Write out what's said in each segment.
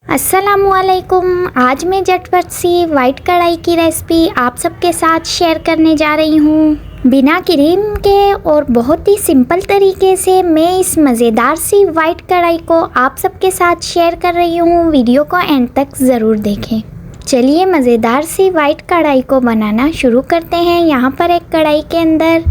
अस्सलामुअलैकुम। आज मैं झटपट सी वाइट कढ़ाई की रेसिपी आप सबके साथ शेयर करने जा रही हूँ। बिना क्रीम के और बहुत ही सिंपल तरीके से मैं इस मज़ेदार सी वाइट कढ़ाई को आप सबके साथ शेयर कर रही हूँ। वीडियो को एंड तक ज़रूर देखें। चलिए मज़ेदार सी वाइट कढ़ाई को बनाना शुरू करते हैं। यहाँ पर एक कढ़ाई के अंदर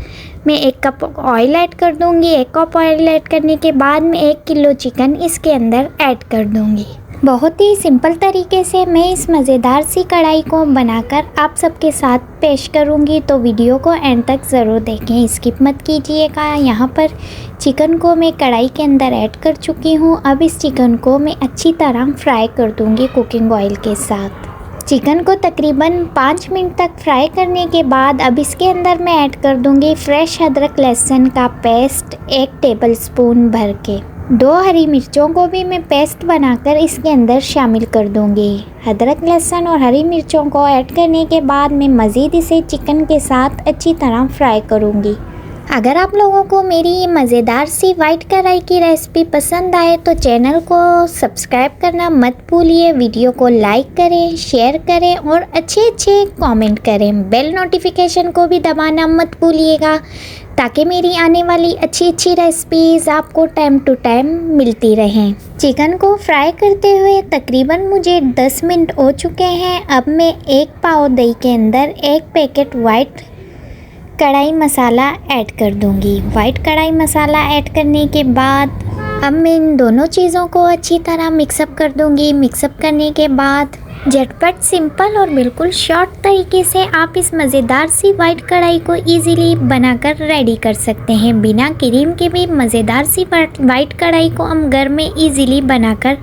मैं 1 कप ऑयल ऐड कर दूँगी। 1 कप ऑयल ऐड करने के बाद मैं 1 किलो चिकन इसके अंदर ऐड कर दूँगी। बहुत ही सिंपल तरीके से मैं इस मज़ेदार सी कढ़ाई को बनाकर आप सबके साथ पेश करूंगी, तो वीडियो को एंड तक ज़रूर देखें, स्किप मत कीजिएगा। यहाँ पर चिकन को मैं कढ़ाई के अंदर ऐड कर चुकी हूँ। अब इस चिकन को मैं अच्छी तरह फ्राई कर दूंगी कुकिंग ऑयल के साथ। चिकन को तकरीबन 5 मिनट तक फ्राई करने के बाद अब इसके अंदर मैं ऐड कर दूंगी फ्रेश अदरक लहसुन का पेस्ट 1 टेबलस्पून भर के। 2 हरी मिर्चों को भी मैं पेस्ट बनाकर इसके अंदर शामिल कर दूंगी। अदरक लहसुन और हरी मिर्चों को ऐड करने के बाद मैं मज़ीद इसे चिकन के साथ अच्छी तरह फ्राई करूंगी। अगर आप लोगों को मेरी ये मज़ेदार सी वाइट कढ़ाई की रेसिपी पसंद आए तो चैनल को सब्सक्राइब करना मत भूलिए। वीडियो को लाइक करें, शेयर करें और अच्छे कमेंट करें। बेल नोटिफिकेशन को भी दबाना मत भूलिएगा ताकि मेरी आने वाली अच्छी रेसिपीज़ आपको टाइम टू टाइम मिलती रहें। चिकन को फ्राई करते हुए तकरीबन मुझे 10 मिनट हो चुके हैं। अब मैं 1 पाव दही के अंदर 1 पैकेट वाइट कढ़ाई मसाला ऐड कर दूंगी। वाइट कढ़ाई मसाला ऐड करने के बाद अब मैं इन दोनों चीज़ों को अच्छी तरह मिक्सअप कर दूंगी। मिक्सअप करने के बाद झटपट सिंपल और बिल्कुल शॉर्ट तरीके से आप इस मज़ेदार सी वाइट कढ़ाई को इजीली बनाकर रेडी कर सकते हैं। बिना क्रीम के भी मज़ेदार सी वाइट कढ़ाई को हम घर में इजीली बनाकर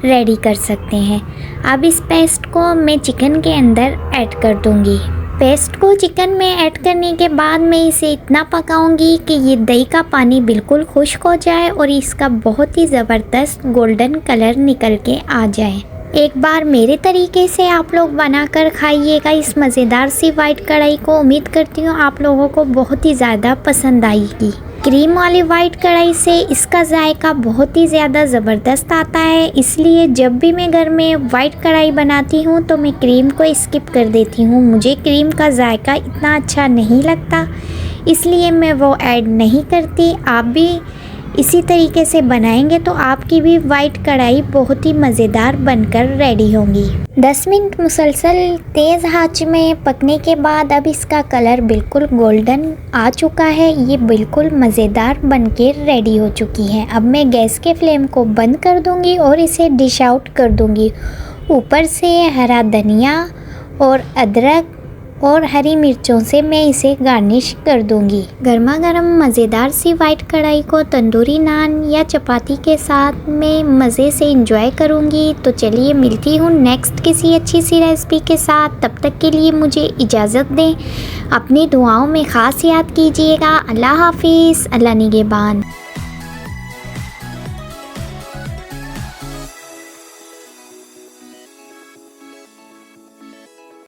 रेडी कर सकते हैं। अब इस पेस्ट को मैं चिकन के अंदर ऐड कर दूंगी। पेस्ट को चिकन में ऐड करने के बाद मैं इसे इतना पकाऊंगी कि ये दही का पानी बिल्कुल खुश्क हो जाए और इसका बहुत ही ज़बरदस्त गोल्डन कलर निकल के आ जाए। एक बार मेरे तरीके से आप लोग बनाकर खाइएगा इस मज़ेदार सी वाइट कढ़ाई को। उम्मीद करती हूँ आप लोगों को बहुत ही ज़्यादा पसंद आएगी। क्रीम वाली वाइट कढ़ाई से इसका जायका बहुत ही ज़्यादा ज़बरदस्त आता है, इसलिए जब भी मैं घर में वाइट कढ़ाई बनाती हूँ तो मैं क्रीम को स्किप कर देती हूँ। मुझे क्रीम का जायका इतना अच्छा नहीं लगता, इसलिए मैं वो ऐड नहीं करती। आप भी इसी तरीके से बनाएंगे तो आपकी भी वाइट कढ़ाई बहुत ही मज़ेदार बनकर रेडी होंगी। 10 मिनट मुसलसल तेज़ आंच में पकने के बाद अब इसका कलर बिल्कुल गोल्डन आ चुका है। ये बिल्कुल मज़ेदार बनके रेडी हो चुकी है। अब मैं गैस के फ्लेम को बंद कर दूंगी और इसे डिश आउट कर दूंगी। ऊपर से हरा धनिया और अदरक और हरी मिर्चों से मैं इसे गार्निश कर दूंगी। गर्मा गर्म मज़ेदार सी वाइट कढ़ाई को तंदूरी नान या चपाती के साथ मैं मज़े से एंजॉय करूंगी। तो चलिए मिलती हूँ नेक्स्ट किसी अच्छी सी रेसिपी के साथ। तब तक के लिए मुझे इजाज़त दें। अपनी दुआओं में ख़ास याद कीजिएगा। अल्लाह हाफिज़। अल्लाह निगहबान।